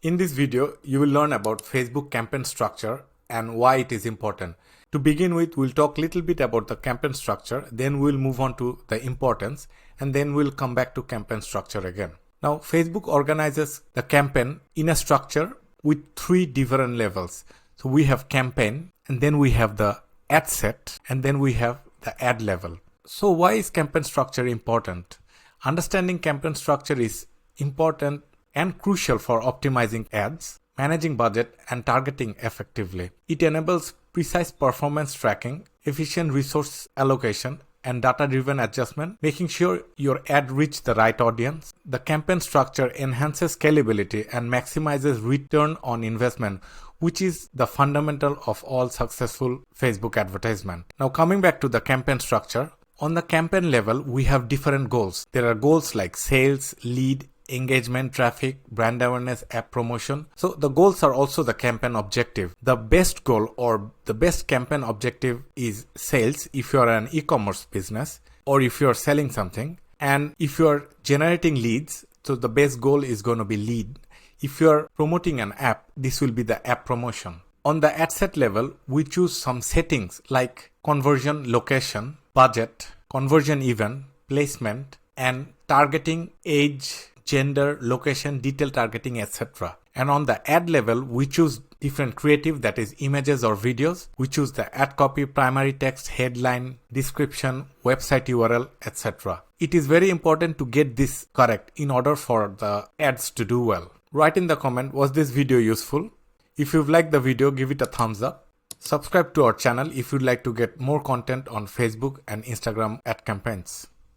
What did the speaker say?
In this video, you will learn about Facebook campaign structure and why it is important. To begin with, we'll talk a little bit about the campaign structure, then we'll move on to the importance, and then we'll come back to campaign structure again. Now, Facebook organizes the campaign in a structure with three different levels. So we have campaign, and then we have the ad set, and then we have the ad level. So why is campaign structure important? Understanding campaign structure is important and crucial for optimizing ads, managing budget, and targeting effectively. It enables precise performance tracking, efficient resource allocation, and data-driven adjustment, making sure your ad reaches the right audience. The campaign structure enhances scalability and maximizes return on investment, which is the fundamental of all successful Facebook advertisement. Now, coming back to the campaign structure, on the campaign level, we have different goals. There are goals like sales, lead, engagement, traffic, brand awareness, app promotion. So the goals are also the campaign objective. The best goal or the best campaign objective is sales if you are an e-commerce business or if you are selling something. And if you are generating leads, so the best goal is going to be lead. If you are promoting an app, this will be the app promotion. On the ad set level, we choose some settings like conversion, location, budget, conversion event, placement, and targeting, age, gender, location, detail targeting, etc. And on the ad level, we choose different creative, that is images or videos. We choose the ad copy, primary text, headline, description, website URL, etc. It is very important to get this correct in order for the ads to do well. Write in the comment, was this video useful? If you've liked the video, give it a thumbs up. Subscribe to our channel if you'd like to get more content on Facebook and Instagram ad campaigns.